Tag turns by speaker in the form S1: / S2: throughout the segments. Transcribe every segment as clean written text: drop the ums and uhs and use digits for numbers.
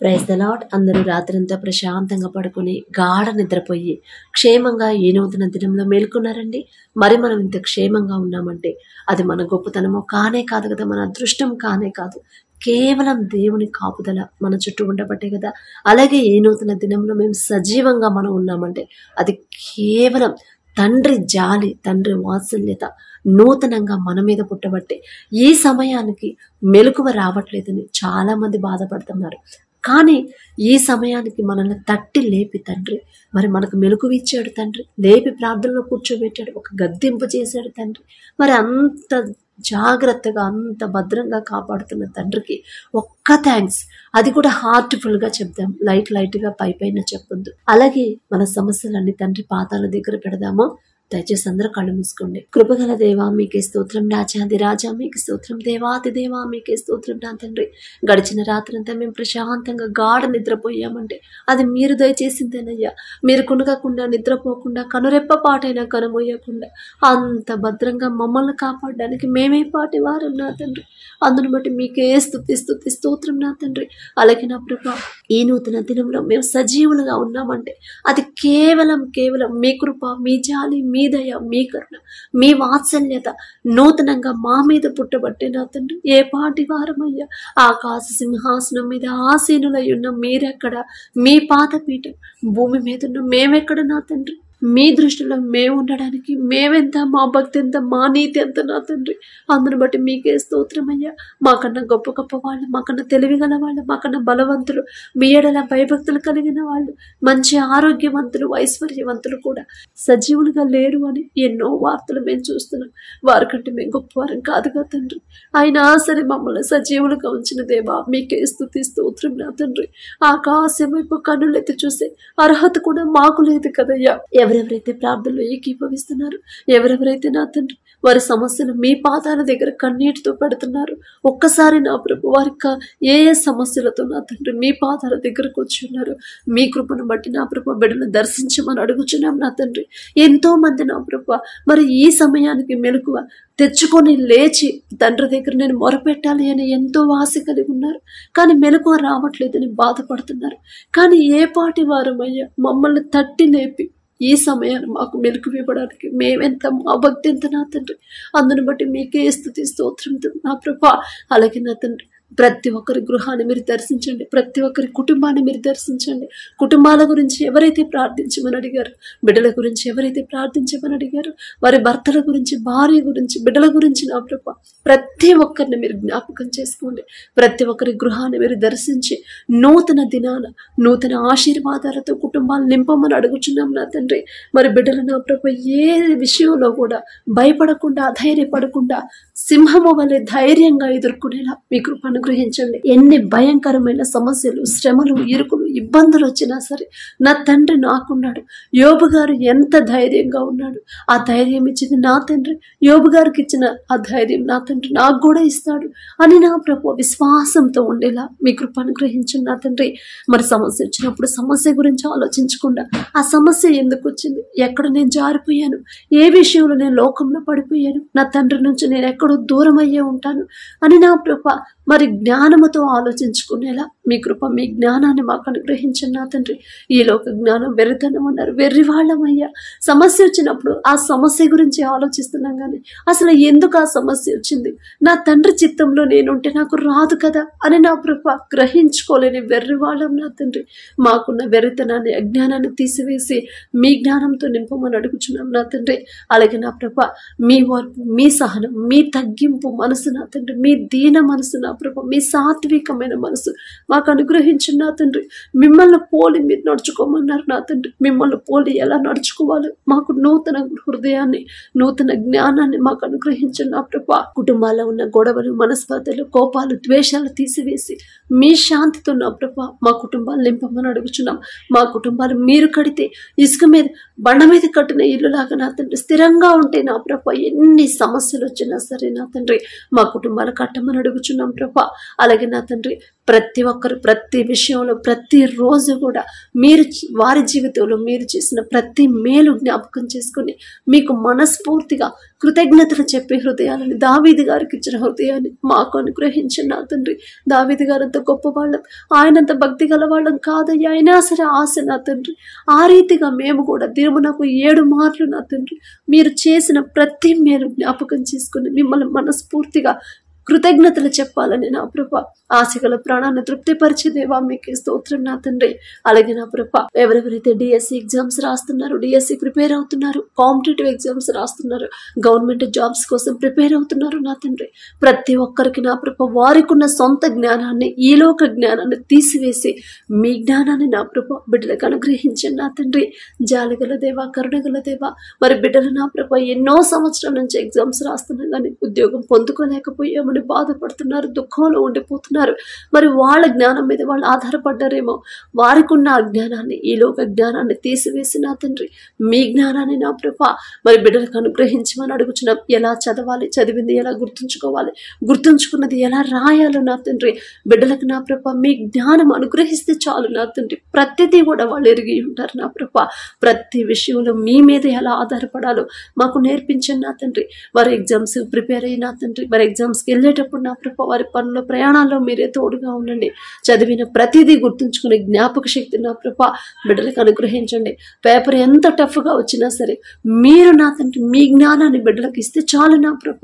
S1: Praise the lord. అందరూ రాత్రంతా ప్రశాంతంగా పడుకుని గాఢ నిద్రపోయి క్షేమంగా ఈ నూతన దినంలో మేల్కొన్నారండి. మరి మనం ఇంత క్షేమంగా ఉన్నామంటే అది మన గొప్పతనమో కానే కాదు కదా, మన అదృష్టం కానే కాదు, కేవలం దేవుని కాపుదల మన చుట్టూ ఉండబట్టే కదా. అలాగే ఈ నూతన దినంలో మేము సజీవంగా మనం ఉన్నామంటే అది కేవలం తండ్రి జాలి, తండ్రి వాత్సల్యత నూతనంగా మన మీద పుట్టబట్టే. ఈ సమయానికి మెలకువ రావట్లేదని చాలా మంది బాధపడుతున్నారు. కానీ ఈ సమయానికి మనల్ని తట్టి లేపి తండ్రి మరి మనకు మెలకువ ఇచ్చాడు. తండ్రి లేపి ప్రార్థనలో కూర్చోబెట్టాడు, ఒక గద్దింపు చేశాడు తండ్రి. మరి అంత జాగ్రత్తగా అంత భద్రంగా కాపాడుతున్న తండ్రికి ఒక్క థ్యాంక్స్. అది కూడా హార్ట్ఫుల్గా చెప్దాం, లైట్గా పైన చెప్పొద్దు. అలాగే మన సమస్యలన్నీ తండ్రి పాదాల దగ్గర పెడదాము. దయచేసి అందరూ కళ్ళు మూసుకోండి. కృపగల దేవా మీకే స్తోత్రం, రాజాది రాజా మీకు స్తోత్రం, దేవాది దేవా మీకే స్తోత్రం. నా తండ్రి గడిచిన రాత్రంతా మేము ప్రశాంతంగా గాఢ నిద్రపోయామంటే అది మీరు దయచేసిందేనయ్యా. మీరు కునగకుండా నిద్రపోకుండా కనురెప్ప పాటైనా కనుమోయకుండా అంత భద్రంగా మమ్మల్ని కాపాడడానికి మేమే పాటి వారం నా తండ్రి. అందును బట్టి మీకే స్తుతి స్తోత్రం నా తండ్రి. అలాగే నా ప్రభా ఈ నూతన దినంలో మేము సజీవులుగా ఉన్నామంటే అది కేవలం మీ కృప, మీ జాలి, మీ దయ, మీ కరుణ, మీ వాత్సల్యత నూతనంగా మా మీద పుట్టబట్టే నా తండ్రి. ఏ పాటి వారమయ్యా, ఆకాశ సింహాసనం మీద ఆసీనులై ఉన్న మీరెక్కడ, మీ పాదపీఠం భూమి మీద ఉన్న మేమెక్కడ నా తండ్రి. మీ దృష్టిలో మేము ఉండడానికి మేమెంత, మా భక్తి ఎంత, మా నీతి ఎంత నా తండ్రి. అందును బట్టి మీకే స్తోత్రమయ్యా. మాకన్నా గొప్ప వాళ్ళు, మాకన్నా తెలివిగల వాళ్ళు, మాకన్నా బలవంతులు, మీ ఎడల భయభక్తులు కలిగిన వాళ్ళు, మంచి ఆరోగ్యవంతులు, ఐశ్వర్యవంతులు కూడా సజీవులుగా లేరు అని ఎన్నో వార్తలు మేము చూస్తున్నాం. వారికంటే మేము గొప్పవారం కాదుగా తండ్రి. అయినా సరే మమ్మల్ని సజీవులుగా ఉంచిన దేవా మీకే స్తుతి స్తోత్రం నా తండ్రి. ఆకాశం వైపు కన్నులెత్తి చూసే అర్హత కూడా మాకు లేదు కదయ్యా. ఎవరెవరైతే ప్రార్థనలో ఏకీభవిస్తున్నారు, ఎవరెవరైతే నా తండ్రి వారి సమస్యలు మీ పాదాల దగ్గర కన్నీటితో పెడుతున్నారు, ఒక్కసారి నా ప్రభు వారి ఏ సమస్యలతో నా తండ్రి మీ పాదాల దగ్గరకు వచ్చి ఉన్నారు, మీ కృపను బట్టి నా ప్రభు బిడ్డను దర్శించమని అడుగుచున్నాం నా తండ్రి. ఎంతో మంది నా ప్రభు మరి ఈ సమయానికి మెలకువ తెచ్చుకొని లేచి తండ్రి దగ్గర నేను మొరపెట్టాలి అని ఎంతో ఆశ కలిగి ఉన్నారు. కానీ మెలకువ రావట్లేదని బాధపడుతున్నారు. కానీ ఏ పాటి వారమయ్యా మమ్మల్ని తట్టి లేపి ఈ సమయాన్ని మాకు మెలకువ ఇవ్వడానికి మేమెంత, మా భక్తి ఎంత నా తండ్రి. అందును బట్టి మీకే స్తుతి స్తోత్రం నా ప్రభా. అలాగే నా తండ్రి ప్రతి ఒక్కరి గృహాన్ని మీరు దర్శించండి, ప్రతి ఒక్కరి కుటుంబాన్ని మీరు దర్శించండి. కుటుంబాల గురించి ఎవరైతే ప్రార్థించమని అడిగారు, బిడ్డల గురించి ఎవరైతే ప్రార్థించమని అడిగారు, వారి భర్తల గురించి, భార్య గురించి, బిడ్డల గురించి నా ప్రభా ప్రతి ఒక్కరిని మీరు జ్ఞాపకం చేసుకోండి. ప్రతి ఒక్కరి గృహాన్ని మీరు దర్శించి నూతన దినాన నూతన ఆశీర్వాదాలతో కుటుంబాలు నింపమని అడుగుచున్నాం నా తండ్రి. మరి బిడ్డలు నా ప్రభా ఏ విషయంలో కూడా భయపడకుండా, అధైర్యపడకుండా సింహము వలె ధైర్యంగా ఎదుర్కొనేలా మీ కృపను గ్రహించండి. ఎన్ని భయంకరమైన సమస్యలు, శ్రమలు, ఇరుకులు, ఇబ్బందులు వచ్చినా సరే నా తండ్రి నాకున్నాడు. యోబు గారు ఎంత ధైర్యంగా ఉన్నాడు, ఆ ధైర్యం ఇచ్చింది నా తండ్రి. యోబు గారికి ఇచ్చిన ఆ ధైర్యం నా తండ్రి నాకు కూడా ఇస్తాడు అని నా ప్రభు విశ్వాసంతో ఉండేలా మీ కృపను గ్రహించండి నా తండ్రి. మరి సమస్య వచ్చినప్పుడు సమస్య గురించి ఆలోచించకుండా ఆ సమస్య ఎందుకు వచ్చింది, ఎక్కడ నేను జారిపోయాను, ఏ విషయంలో నేను లోకంలో పడిపోయాను, నా తండ్రి నుంచి నేను ఎక్కడో దూరం అయ్యే ఉంటాను అని నా ప్రభు మరి జ్ఞానముతో ఆలోచించుకునేలా మీ కృప, మీ జ్ఞానాన్ని మాకు అనుగ్రహించండి నా తండ్రి. ఈ లోక జ్ఞానం వెర్రితనం అన్నారు, వెర్రివాళ్ళమయ్యా. సమస్య వచ్చినప్పుడు ఆ సమస్య గురించి ఆలోచిస్తున్నాం కానీ అసలు ఎందుకు ఆ సమస్య వచ్చింది, నా తండ్రి చిత్తంలో నేనుంటే నాకు రాదు కదా అని నా ప్రభ గ్రహించుకోలేని వెర్రివాళ్ళం నా తండ్రి. మాకున్న వెర్రితనాన్ని, అజ్ఞానాన్ని తీసివేసి మీ జ్ఞానంతో నింపమని అడుగుచున్నాం నా తండ్రి. అలాగే నా ప్రభ మీ ఓర్పు, మీ సహనం, మీ తగ్గింపు మనసు నా తండ్రి, మీ దీన మనసు నా ప్రభా, మీ సాత్వికమైన మనసు మాకు అనుగ్రహించు నా తండ్రి. మిమ్మల్ని పోలి మీరు నడుచుకోమన్నారు నా తండ్రి. మిమ్మల్ని పోలి ఎలా నడుచుకోవాలి మాకు నూతన హృదయాన్ని, నూతన జ్ఞానాన్ని మాకు అనుగ్రహించండి నా ప్రభా. కుటుంబాల్లో ఉన్న గొడవలు, మనస్పర్ధలు, కోపాలు, ద్వేషాలు తీసివేసి మీ శాంతితో నా ప్రభా మా కుటుంబాలు నింపమని అడుగుచున్నాం. మా కుటుంబాలు మీరు కడితే ఇసుక మీద, బండ మీద కట్టిన ఇల్లులాగా నా తండ్రి స్థిరంగా ఉంటే నా ప్రభా ఎన్ని సమస్యలు వచ్చినా సరే నా తండ్రి మా కుటుంబాలు కట్టమని అడుగుచున్నాం ప్రభా. అలాగే నా తండ్రి ప్రతి ఒక్కరు ప్రతి విషయంలో, ప్రతి ప్రతిరోజు కూడా మీరు వారి జీవితంలో మీరు చేసిన ప్రతి మేలు జ్ఞాపకం చేసుకుని మీకు మనస్ఫూర్తిగా కృతజ్ఞతలు చెప్పే హృదయాలని, దావీదు గారికి ఇచ్చిన హృదయాన్ని మాకు అనుగ్రహించిన నా తండ్రి. దావీదు గారు అంత గొప్పవాళ్ళం, ఆయనంత భక్తి గల వాళ్ళం కాదయ్యా, అయినా సరే ఆశ నా తండ్రి. ఆ రీతిగా మేము కూడా దినమునకు 7 మార్లు నా తండ్రి మీరు చేసిన ప్రతి మేలు జ్ఞాపకం చేసుకుని మిమ్మల్ని మనస్ఫూర్తిగా కృతజ్ఞతలు చెప్పాలని నా ప్రభ ఆశగల ప్రాణాన్ని తృప్తిపరిచే దేవా మీకే స్తోత్రం నా తండ్రి. అలాగే నా ప్రభ ఎవరెవరైతే డిఎస్సి ఎగ్జామ్స్ రాస్తున్నారు, డిఎస్సి ప్రిపేర్ అవుతున్నారు, కాంపిటేటివ్ ఎగ్జామ్స్ రాస్తున్నారు, గవర్నమెంట్ జాబ్స్ కోసం ప్రిపేర్ అవుతున్నారు నా తండ్రి, ప్రతి ఒక్కరికి నా ప్రభ వారికి ఉన్న సొంత జ్ఞానాన్ని, ఈలోక జ్ఞానాన్ని తీసివేసి మీ జ్ఞానాన్ని నా ప్రభ బిడ్డలకు అనుగ్రహించండి నా తండ్రి. జాలిగల దేవా, కరుణగల దేవా, మరి బిడ్డలు నా ప్రభ ఎన్నో సంవత్సరాల నుంచి ఎగ్జామ్స్ రాస్తున్నా కానీ ఉద్యోగం పొందుకోలేకపోయామని బాధపడుతున్నారు, దుఃఖంలో ఉండిపోతున్నారు. మరి వాళ్ళ జ్ఞానం మీద వాళ్ళు ఆధారపడ్డారేమో, వారికి ఉన్న అజ్ఞానాన్ని, ఈలోక జ్ఞానాన్ని తీసివేసి నా తండ్రి మీ జ్ఞానాన్ని నా ప్రభ మరి బిడ్డలకు అనుగ్రహించమని అడుగుచున్నాం. ఎలా చదవాలి, చదివింది ఎలా గుర్తుంచుకోవాలి, గుర్తుంచుకున్నది ఎలా రాయాలో నా తండ్రి బిడ్డలకు నా ప్రభ మీ జ్ఞానం అనుగ్రహిస్తే చాలు నా తండ్రి. ప్రతిదీ కూడా వాళ్ళు ఎరిగి ఉంటారు నా ప్రభ. ప్రతి విషయంలో మీ మీద ఎలా ఆధారపడాలో మాకు నేర్పించండి నా తండ్రి. వారి ఎగ్జామ్స్ ప్రిపేర్ అయిన తండ్రి, మరి ఎగ్జామ్స్కి వెళ్ళేటప్పుడు నా ప్రభ వారి పనుల ప్రయాణాల్లో మీరే తోడుగా ఉండండి. చదివిన ప్రతిదీ గుర్తుంచుకునే జ్ఞాపక శక్తి నా ప్రభ బిడ్డలకు అనుగ్రహించండి. పేపర్ ఎంత టఫ్గా వచ్చినా సరే మీరు నా తండ్రి మీ జ్ఞానాన్ని బిడ్డలకు ఇస్తే చాలు నా ప్రభ.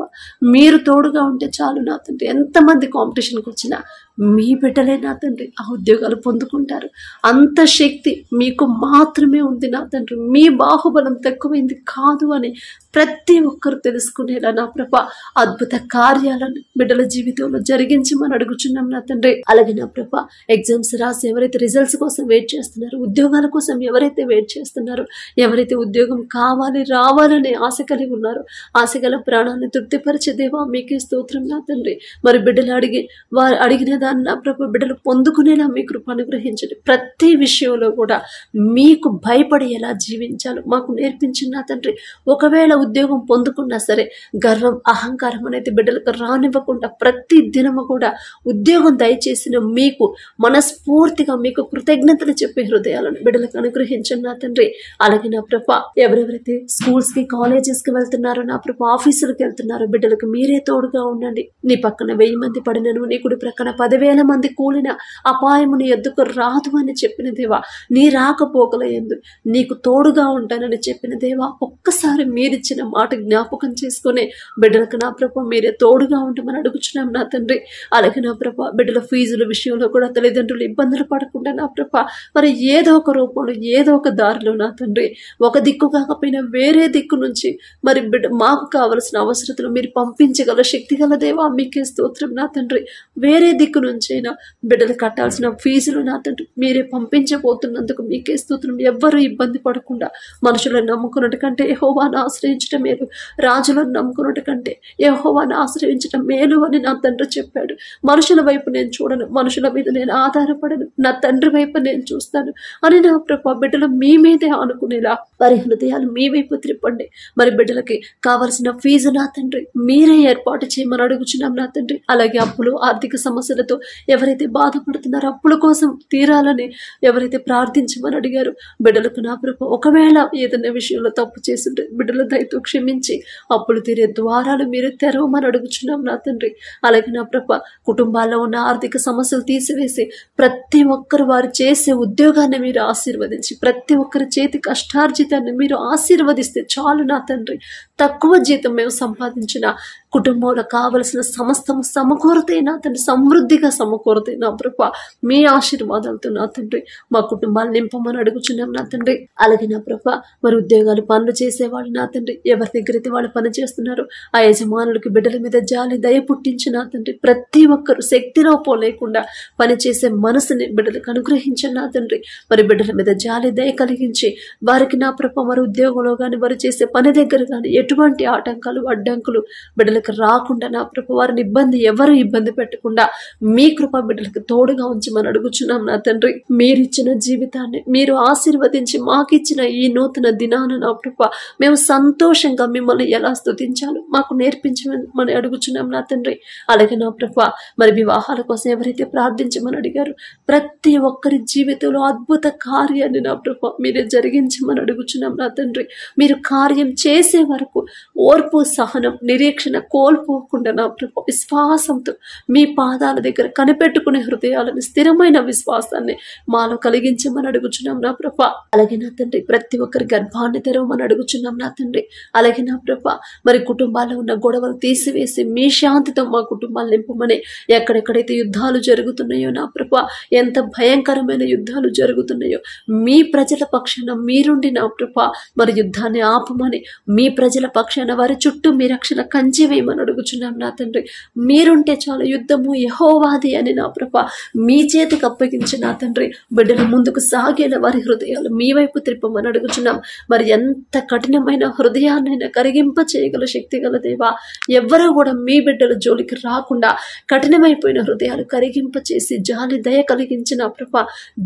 S1: మీరు తోడుగా ఉంటే చాలు నా తండ్రి. ఎంతమంది కాంపిటీషన్కి వచ్చినా మీ బిడ్డలే నా తండ్రి ఆ ఉద్యోగాలు పొందుకుంటారు. అంత శక్తి మీకు మాత్రమే ఉంది నా తండ్రి. మీ బాహుబలం తక్కువైంది కాదు అని ప్రతి ఒక్కరు తెలుసుకునేలా నా ప్రభ అద్భుత కార్యాలను బిడ్డల జీవితంలో జరిగించమని అడుగుచున్నాం నా తండ్రి. అలాగే నా ప్రభ ఎగ్జామ్స్ రాసి ఎవరైతే రిజల్ట్స్ కోసం వెయిట్ చేస్తున్నారో, ఉద్యోగాల కోసం ఎవరైతే వెయిట్ చేస్తున్నారో, ఎవరైతే ఉద్యోగం కావాలి రావాలనే ఆశ కలిగి ఉన్నారో, ఆశగల ప్రాణాన్ని తృప్తిపరిచే దేవా మీకే స్తోత్రం నా తండ్రి. మరి బిడ్డలు వారు అడిగిన దాన్ని నా ప్రభ బిడ్డలు పొందుకునేలా మీ కృప అనుగ్రహించండి. ప్రతి విషయంలో కూడా మీకు భయపడి ఎలా జీవించాలో మాకు నేర్పించింది నా తండ్రి. ఒకవేళ ఉద్యోగం పొందుకున్నా సరే గర్వం, అహంకారం అనేది బిడ్డలకు రానివ్వకుండా ప్రతి దినము కూడా ఉద్యోగం దయచేసిన మీకు మనస్ఫూర్తిగా మీకు కృతజ్ఞతలు చెప్పే హృదయాలను బిడ్డలకు అనుగ్రహించండి నా తండ్రి. అలాగే నా ప్రభ ఎవరెవరైతే స్కూల్స్కి, కాలేజెస్కి వెళ్తున్నారో, నా ప్రభ ఆఫీసులకు వెళ్తున్నారో బిడ్డలకు మీరే తోడుగా ఉండండి. నీ పక్కన 1000 మంది పడినను, నీ కుడి ప్రక్కన 10,000 మంది కూలిన అపాయము నీ ఎద్దుకు రాదు అని చెప్పిన దేవా, నీ రాకపోకల యందు నీకు తోడుగా ఉంటానని చెప్పిన దేవా, ఒక్కసారి మీరిచ్చిన మాట జ్ఞాపకం చేసుకునే బిడ్డలకు నా ప్రభ మీరే తోడుగా ఉండమని అడుగుచున్నాం నా తండ్రి. అలాగే నా ప్రభ బిడ్డల ఫీజుల విషయంలో కూడా తల్లిదండ్రులు ఇబ్బందులు పడకుండా నా ప్రభ మరి ఏదో ఒక రూపంలో, ఏదో ఒక దారిలో నా తండ్రి ఒక దిక్కు కాకపోయినా వేరే దిక్కు నుంచి మరి బిడ్డ మాకు కావలసిన అవసరతలు మీరు పంపించగల శక్తి గల దేవా మీకే స్తోత్రం నా తండ్రి. వేరే దిక్కు నుంచి అయినా బిడ్డలు కట్టాల్సిన ఫీజులు నా తండ్రి మీరే పంపించబోతున్నందుకు మీకే స్తోత్రం. ఎవ్వరూ ఇబ్బంది పడకుండా మనుషులను నమ్ముకున్నట్టు కంటే యెహోవాను ఆశ్రయించడం మేలు, రాజులను నమ్ముకున్నట్టు కంటే యెహోవాను ఆశ్రయించడం మేలు అని నా తండ్రి చెప్పాడు. మనుషుల వైపు నేను చూడను, మనుషుల మీద నేను ఆధారపడను, నా తండ్రి వైపు నేను చూస్తాను అని నా ప్రభా బిడ్డలు మీ మీదే ఆనుకునేలా వారి హృదయాలు మీ వైపు త్రిప్పండి. మరి బిడ్డలకి కావలసిన ఫీజు నా తండ్రి మీరే ఏర్పాటు చేయమని అడుగుచున్నాం నా తండ్రి. అలాగే అప్పులు, ఆర్థిక సమస్యలతో ఎవరైతే బాధపడుతున్నారో, అప్పుల కోసం తీరాలని ఎవరైతే ప్రార్థించమని అడిగారు బిడ్డలకు నా ప్రభా ఒకవేళ ఏదైనా విషయంలో తప్పు చేస్తుంటే బిడ్డల దయతో క్షమించి అప్పులు తీరే ద్వారాలు మీరు తెరవమని అడుగుచున్నాం నా తండ్రి. అలాగే నా ప్రభా కుటుంబాల్లో ఉన్న ఆర్థిక సమస్యలు తీసివేసి ప్రతి ఒక్కరు వారు చేసే ఉద్యోగాన్ని మీరు ఆశీర్వదించి ప్రతి ఒక్కరి చేతి కష్టార్జితాన్ని మీరు ఆశీర్వదిస్తే చాలు నా తండ్రి. తక్కువ జీతం మేము సంపాదించిన కుటుంబంలో కావలసిన సమస్తము సమకూరతే నా తండ్రి, సమృద్ధిగా సమకూరతే నా ప్రభా మీ ఆశీర్వాదాలతో నా తండ్రి మా కుటుంబాలు నింపమని అడుగుచున్నాం నా తండ్రి. అలాగే నా ప్రభా మరి ఉద్యోగాలు పనులు చేసేవాళ్ళు నా తండ్రి ఎవరి దగ్గరైతే వాళ్ళు పని చేస్తున్నారు ఆ యజమానులకి బిడ్డల మీద జాలి దయ పుట్టించి నా తండ్రి ప్రతి ఒక్కరు శక్తిలోపం లేకుండా పనిచేసే మనసుని బిడ్డలకు అనుగ్రహించండి నా తండ్రి. మరి బిడ్డల మీద జాలి దయ కలిగించి వారికి నా ప్రభా మరి ఉద్యోగంలో కానీ వారు చేసే పని దగ్గర కానీ ఎటువంటి ఆటంకాలు అడ్డంకులు బిడ్డలకు రాకుండా నా ప్రభు వారిని ఎవరు ఇబ్బంది పెట్టకుండా మీ కృప బిడ్డలకు తోడుగా ఉంచమని అడుగుచున్నాం నా తండ్రి. మీరిచ్చిన జీవితాన్ని మీరు ఆశీర్వదించి మాకిచ్చిన ఈ నూతన దినాన నా ప్రభా మేము సంతోషంగా మిమ్మల్ని ఎలా స్తుతించాలో మాకు నేర్పించమని అడుగుచున్నాం నా తండ్రి. అలాగే నా ప్రభా మరి వివాహాల కోసం ఎవరైతే ప్రార్థించమని అడిగారు ప్రతి ఒక్కరి జీవితంలో అద్భుత కార్యాన్ని నా ప్రభా మీరే జరిగించమని అడుగుచున్నాం నా తండ్రి. మీరు కార్యం చేసే వరకు ఓర్పు సహనం నిరీక్షణ కోల్పోకుండా నా ప్రభా విశ్వాసంతో మీ పాదాల దగ్గర కనిపెట్టుకునే హృదయాలను స్థిరమైన విశ్వాసాన్ని మాలో కలిగించమని అడుగుచున్నాం నా ప్రభా. అలాగే నా తండ్రి ప్రతి ఒక్కరి గర్భాన్ని తెరవమని అడుగుచున్నాం నా తండ్రి. అలాగే నా ప్రభా మరి కుటుంబాల్లో ఉన్న గొడవలు తీసివేసి మీ శాంతితో మా కుటుంబాలు నింపమని, ఎక్కడెక్కడైతే యుద్ధాలు జరుగుతున్నాయో నా ప్రభా ఎంత భయంకరమైన యుద్ధాలు జరుగుతున్నాయో మీ ప్రజల పక్షాన మీరుండి నా ప్రభా మరి యుద్ధాన్ని ఆపమని, మీ ప్రజల పక్షాన వారి చుట్టూ మీ రక్షణ కంచి వేయమని అడుగుచున్నాం నా తండ్రి. మీరుంటే చాలు, యుద్ధము యెహోవాది అని నా ప్రభా మీ చేతికి అప్పగించి నా తండ్రి బిడ్డల ముందుకు సాగేలా వారి హృదయాలు మీ వైపు త్రిప్పమని అడుగుచున్నాం. మరి ఎంత కఠినమైన హృదయాన్నైనా కరిగింప చేయగల శక్తి గల దేవా, ఎవ్వరూ కూడా మీ బిడ్డల జోలికి రాకుండా కఠినమైపోయిన హృదయాలు కరిగింప చేసి జాలి దయ కలిగించిన ప్రభా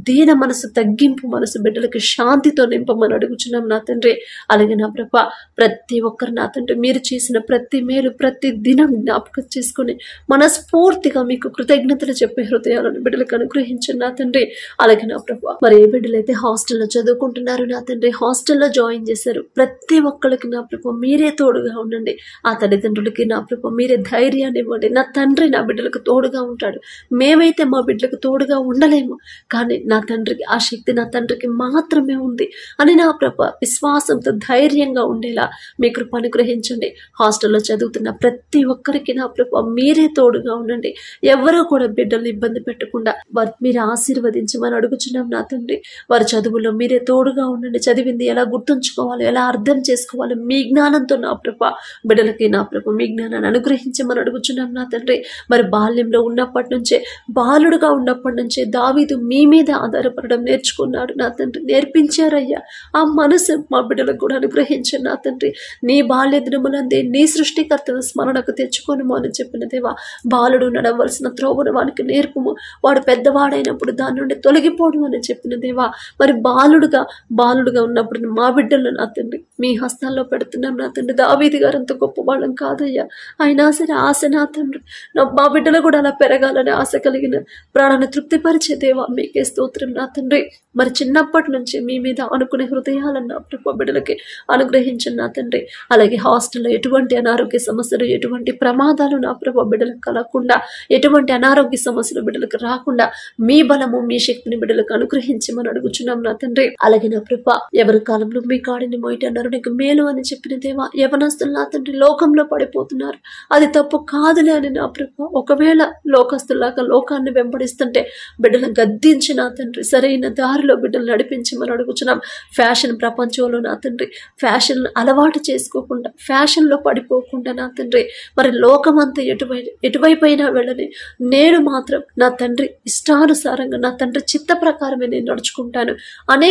S1: దీన మనసు తగ్గింపు మనసు బిడ్డలకి శాంతితో నింపమని అడుగుచున్నాం నా తండ్రి. అలాగే నా ప్రభా ప్రతి ఒక్కరు నా తండ్రి మీరు చేసిన ప్రతి మేలు ప్రతి దినం జ్ఞాపకం చేసుకుని మనస్ఫూర్తిగా మీకు కృతజ్ఞతలు చెప్పే హృదయాలను బిడ్డలకు అనుగ్రహించండి నా తండ్రి. అలాగే నా ప్రభా మరి ఏ బిడ్డలైతే హాస్టల్లో చదువుకుంటున్నారు నా తండ్రి, హాస్టల్లో జాయిన్ చేశారు ప్రతి ఒక్కరికి నా ప్రభా మీరే తోడుగా ఉండండి. ఆ తల్లిదండ్రులకి నా ప్రభా మీరే ధైర్యాన్ని ఇవ్వండి. నా తండ్రి నా బిడ్డలకు తోడుగా ఉంటాడు. మేమైతే మా బిడ్డలకు తోడుగా ఉండలేము, కానీ నా తండ్రికి ఆ శక్తి నా తండ్రికి మాత్రమే ఉంది అని నా ప్రభా విశ్వాసంతో ధైర్యంగా ఉండేలా మీ కృప అనుగ్రహించండి. హాస్టల్లో చదువుతున్న ప్రతి ఒక్కరికి నా ప్రభా మీరే తోడుగా ఉండండి. ఎవరూ కూడా బిడ్డల్ని ఇబ్బంది పెట్టకుండా వారు మీరు ఆశీర్వదించమని అడుగుచున్నాం నా తండ్రి. వారి చదువుల్లో మీరే తోడుగా ఉండండి. చదివింది ఎలా గుర్తుంచుకోవాలి, ఎలా అర్థం చేసుకోవాలి మీ జ్ఞానంతో నా ప్రభా బిడ్డలకి నా ప్రభా మీ జ్ఞానాన్ని అనుగ్రహించమని అడుగుచున్నాం నా తండ్రి. మరి బాల్యంలో ఉన్నప్పటి నుంచే బాలుడుగా ఉన్నప్పటి నుంచే దావీదు మీ మీద ఆధారపడడం నేర్చుకున్నాడు నా తండ్రి. నేర్పించారయ్యా. ఆ మనసు మా బిడ్డలకు కూడా అనుగ్రహించండి నా తండ్రి. నీ బాల్య దినములందే నీ సృష్టికర్తను స్మరణకు తెచ్చుకోనుము అని చెప్పిన దేవా, బాలుడు నడవలసిన త్రోవను వానికి నేర్పుము, వాడు పెద్దవాడైనప్పుడు దాని నుండి తొలగిపోడు అని చెప్పిన దేవా, మరి బాలుడుగా ఉన్నప్పుడు మా బిడ్డలను నా తండ్రి మీ హస్తాల్లో పెడుతున్నాం నా తండ్రి. దావీదు గారు అంత గొప్ప వాళ్ళం కాదయ్యా, అయినా సరే ఆశ నా తండ్రి మా బిడ్డలు కూడా అలా పెరగాలని ఆశ కలిగిన ప్రాణాన్ని తృప్తిపరిచే దేవా మీకే స్తోత్రం నా తండ్రి. మరి చిన్నప్పటి నుంచి మీ మీద అనుకునే హృదయాలను నా ప్రభా బిడ్డలకి అనుగ్రహించండి నా తండ్రి. అలాగే హాస్టల్లో ఎటువంటి అనారోగ్య సమస్యలు ఎటువంటి ప్రమాదాలు నా ప్రభా బిడ్డలకు కలగకుండా, ఎటువంటి అనారోగ్య సమస్యలు బిడ్డలకు రాకుండా మీ బలము మీ శక్తిని బిడ్డలకు అనుగ్రహించమని అడుగుచున్నాం నా తండ్రి. అలాగే నా ప్రభా ఎవరి కాలంలో మీ కాడిని మోయిట అన్నారు నీకు మేలు అని చెప్పిన దేవా, యవనస్తులు నా తండ్రి లోకంలో పడిపోతున్నారు, అది తప్పు కాదులే అని నా ప్రభా ఒకవేళ లోకస్తులాగా లోకాన్ని వెంబడిస్తుంటే బిడ్డలను గద్దించి నా తండ్రి సరైన దారిలో బిడ్డలు నడిపించమని అడుగుచున్నాం. ఫ్యాషన్ ప్రపంచంలో నా తండ్రి ఫ్యాషన్ అలవాటు చేసుకోకుండా, ఫ్యాషన్లో పడిపోకుండా నా తండ్రి మరి లోకమంతా ఎటువైపైనా వెళ్ళని నేను మాత్రం నా తండ్రి ఇష్టానుసారంగా నా తండ్రి చిత్త ప్రకారమే నేను నడుచుకుంటాను అనే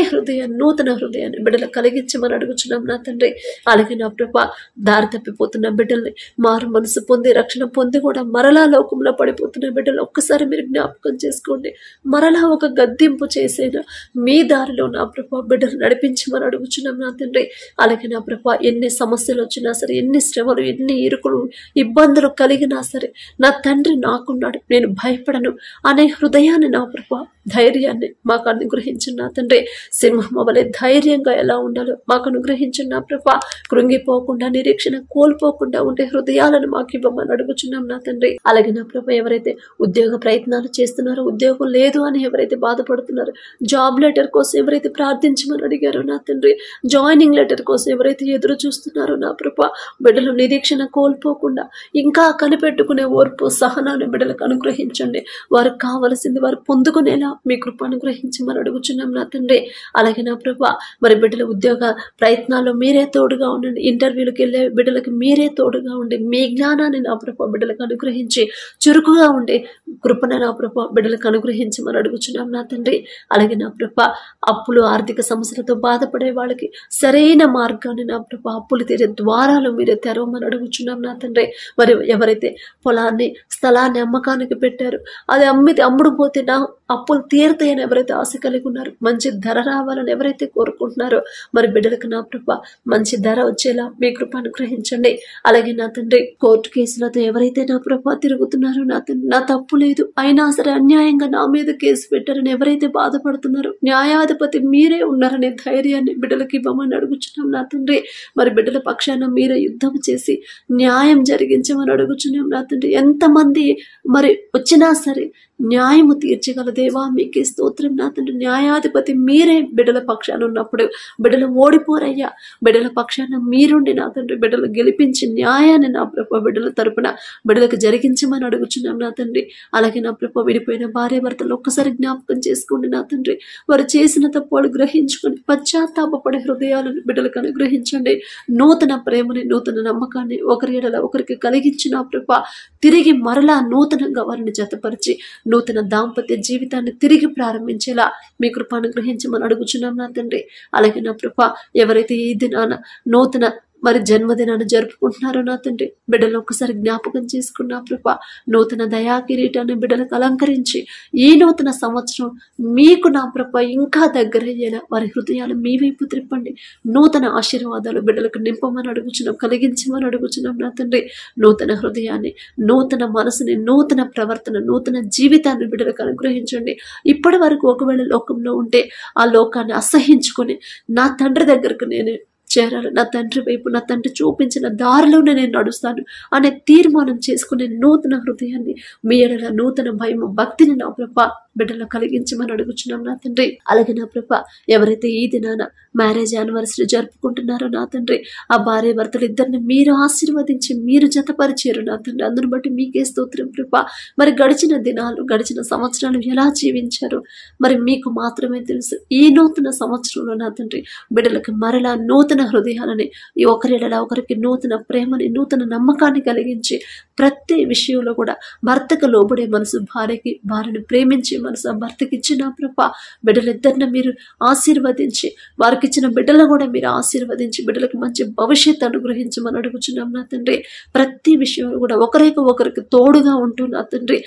S1: నూతన హృదయాన్ని బిడ్డలకు కలిగించమని అడుగుచున్నాం నా తండ్రి. అలాగే నా ప్రభా దారి తప్పిపోతున్న బిడ్డల్ని మారు మనసు పొంది రక్షణ పొంది కూడా మరలా లోకంలో పడిపోతున్న బిడ్డలు ఒక్కసారి మీరు జ్ఞాపకం చేసుకోండి. మరలా ఒక గద్దింపు చేసేనా మీ దారిలో నా ప్రభా బిడ్డలు నడిపించమని అడుగుచున్నాం నా తండ్రి. అలాగే నా ప్రభా ఎన్ని సమస్యలు వచ్చినా సరే, ఎన్ని శ్రమలు ఎన్ని ఇరుకులు ఇబ్బందులు కలిగినా సరే నా తండ్రి నాకున్నాడు, నేను భయపడను అనే హృదయాన్ని నా ప్రభా ధైర్యాన్ని మాకు అనుగ్రహించిన నా తండ్రి. సింహం వలె ధైర్యంగా ఎలా ఉండాలో మాకు అనుగ్రహించిన నా ప్రభా, కృంగిపోకుండా నిరీక్షణ కోల్పోకుండా ఉండే హృదయాలను మాకు ఇవ్వమని అడుగుచున్నాం నా తండ్రి. అలాగే నా ప్రభా ఎవరైతే ఉద్యోగ ప్రయత్నాలు చేస్తున్నారో, ఉద్యోగం లేదు అని ఎవరైతే బాధపడుతున్నారో, జాబ్ లెటర్ కోసం ఎవరైతే ప్రార్థించమని అడిగారో నా తండ్రి, జాయినింగ్ లెటర్ కోసం ఎవరైతే ఎదురు చూస్తున్నారో నా ప్రభా బిడ్డలు నిరీక్షణ కోల్పోకుండా ఇంకా కనిపెట్టుకునే ఓర్పు సహనాన్ని బిడ్డలకు అనుగ్రహించండి. వారికి కావలసింది వారు పొందుకునేలా మీ కృప అనుగ్రహించమని అడుగుచున్నాం నా తండ్రి. అలాగే నా ప్రభా మరి బిడ్డల ఉద్యోగ ప్రయత్నాల్లో మీరే తోడుగా ఉండండి. ఇంటర్వ్యూలకు వెళ్ళే బిడ్డలకు మీరే తోడుగా ఉండి మీ జ్ఞానాన్ని నా ప్రభా బిడ్డలకు అనుగ్రహించి చురుకుగా ఉండే కృపణ నా ప్రభా బిడ్డలకు అనుగ్రహించమని అడుగుచున్నాం నా తండ్రి. అలాగే నా ప్రభా అప్పులు ఆర్థిక సమస్యలతో బాధపడే వాళ్ళకి సరైన మార్గాన్ని నా ప్రభా అప్పులు తీరే ద్వారాలు మీరే తెరవమని అడుగుచున్నాం నా తండ్రి. మరి ఎవరైతే పొలాన్ని స్థలాన్ని అమ్మకాన్ని అమ్మకానికి పెట్టారు, అది అమ్ముడు పోతే నా అప్పులు తీరుతాయని ఎవరైతే ఆశ కలిగి ఉన్నారో, మంచి ధర రావాలని ఎవరైతే కోరుకుంటున్నారో, మరి బిడ్డలకు నా ప్రభ మంచి ధర వచ్చేలా మీ కృప అనుగ్రహించండి. అలాగే నా తండ్రి కోర్టు కేసులతో ఎవరైతే నా ప్రభ తిరుగుతున్నారో, నా తండ్రి నా తప్పు లేదు అయినా సరే అన్యాయంగా నా మీద కేసు పెట్టారని ఎవరైతే బాధపడుతున్నారో, న్యాయాధిపతి మీరే ఉన్నారనే ధైర్యాన్ని బిడ్డలకి ఇవ్వమని అడుగుచున్నాం నా తండ్రి. మరి బిడ్డల పక్షాన మీరే యుద్ధం చేసి న్యాయం జరిగించమని అడుగుచున్నాం నా తండ్రి. ఎంతమంది మరి వచ్చినా సరే న్యాయము తీర్చగల దేవా మీకే స్తోత్రం నా తండ్రి. న్యాయాధిపతి మీరే బిడ్డల పక్షాన ఉన్నప్పుడు బిడ్డలు ఓడిపోరయ్యా. బిడ్డల పక్షాన మీరుండి నా తండ్రి బిడ్డలు గెలిపించి న్యాయాన్ని నా ప్రభు బిడ్డల తరపున బిడ్డలకు జరిగించమని అడుగుచున్నాం నా తండ్రి. అలాగే నా ప్రభు విడిపోయిన భార్య భర్తలు ఒక్కసారి జ్ఞాపకం చేసుకోండి నా తండ్రి. వారు చేసిన తప్పులు గ్రహించుకొని పశ్చాత్తాపపడే హృదయాలను బిడ్డలకు అనుగ్రహించండి. నూతన ప్రేమని నూతన నమ్మకాన్ని ఒకరి ఎడల ఒకరికి కలిగించిన ప్రభ తిరిగి మరలా నూతనంగా వారిని జతపరిచి నూతన దాంపత్య జీవితాన్ని తిరిగి ప్రారంభించేలా మీ కృప అనుగ్రహించమని అడుగుచున్నాం నా తండ్రి. అలాగే నా కృప ఎవరైతే ఈ దినాన నూతన మరి జన్మదినాన్ని జరుపుకుంటున్నారో నా తండ్రి బిడ్డలు ఒక్కసారి జ్ఞాపకం చేసుకున్న కృప నూతన దయా కిరీటాన్ని బిడ్డలకు అలంకరించి ఈ నూతన సంవత్సరం మీకు నా కృప ఇంకా దగ్గరయ్యేలా వారి హృదయాలు మీ వైపు త్రిప్పండి. నూతన ఆశీర్వాదాలు బిడ్డలకు నింపమని అడుగుచున్నాం, కలిగించమని అడుగుచున్నాం నా తండ్రి. నూతన హృదయాన్ని, నూతన మనసుని, నూతన ప్రవర్తన, నూతన జీవితాన్ని బిడ్డలకు అనుగ్రహించండి. ఇప్పటి వరకు ఒకవేళ లోకంలో ఉంటే ఆ లోకాన్ని అసహించుకొని నా తండ్రి దగ్గరకు నేను చేరాలి, నా తండ్రి వైపు నా తండ్రి చూపించిన దారిలోనే నేను నడుస్తాను అనే తీర్మానం చేసుకునే నూతన హృదయాన్ని మీ ఎడల నూతన భయం భక్తిని నా ప్రభ బిడ్డలో కలిగించమని అడుగుచున్నాం నా తండ్రి. అలాగే నా ప్రభ ఎవరైతే ఈ దినాన మ్యారేజ్ యానివర్సరీ జరుపుకుంటున్నారో నా తండ్రి ఆ భార్య భర్తలు ఇద్దరిని మీరు ఆశీర్వదించి మీరు జతపరిచారు నా తండ్రి. అందును బట్టి మీకే స్తోత్రం ప్రభ. మరి గడిచిన దినాలు గడిచిన సంవత్సరాలు ఎలా జీవించారు మరి మీకు మాత్రమే తెలుసు. ఈ నూతన సంవత్సరంలో నా తండ్రి బిడ్డలకు మరలా నూతన హృదయాలని ఒకరిలా ఒకరికి నూతన ప్రేమని నూతన నమ్మకాన్ని కలిగించి ప్రతి విషయంలో కూడా భర్తకు లోబడే మనసు భార్యకి, భార్యను ప్రేమించే మనసు భర్తకి ఇచ్చిన ప్రభ బిడ్డలిద్దరిని మీరు ఆశీర్వదించి వారికి ఇచ్చిన బిడ్డలను కూడా మీరు ఆశీర్వదించి బిడ్డలకు మంచి భవిష్యత్తు అనుగ్రహించమని అడుగుచున్నాం నా తండ్రి. ప్రతి విషయంలో కూడా ఒకరికి తోడుగా ఉంటూ నా తండ్రి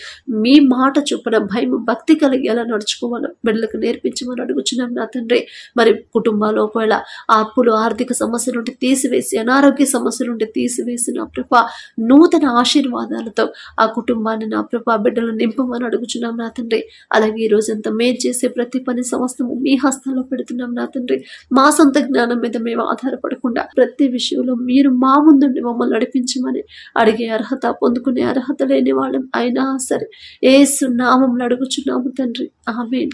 S1: మీ మాట చొప్పున భయం భక్తి కలిగి ఎలా నడుచుకోవాలో బిడ్డలకు నేర్పించమని అడుగుచున్నాం నా తండ్రి. మరి కుటుంబాలు ఒకవేళ ఆ అప్పులు ఆర్థిక సమస్యలు ఉంటే తీసివేసి, అనారోగ్య సమస్యలు ఉంటే తీసివేసి నా ప్రభ నూతన ఆశీర్వాదాలతో ఆ కుటుంబాన్ని నా ప్రభ బిడ్డలను నింపమని అడుగుచున్నాం నా తండ్రి. అలాగే ఈ రోజంతా మేము చేసే ప్రతి పని సమస్తము మీ హస్తాల్లో పెడుతున్నాం నా తండ్రి. మా సొంత జ్ఞానం మీద మేము ఆధారపడకుండా ప్రతి విషయంలో మీరు మా ముందుండి మమ్మల్ని నడిపించమని అడిగే అర్హత, పొందుకునే అర్హత లేని వాళ్ళం అయినా సరే యేసు నామములో అడుగుచున్నాము తండ్రి. ఆమేన్.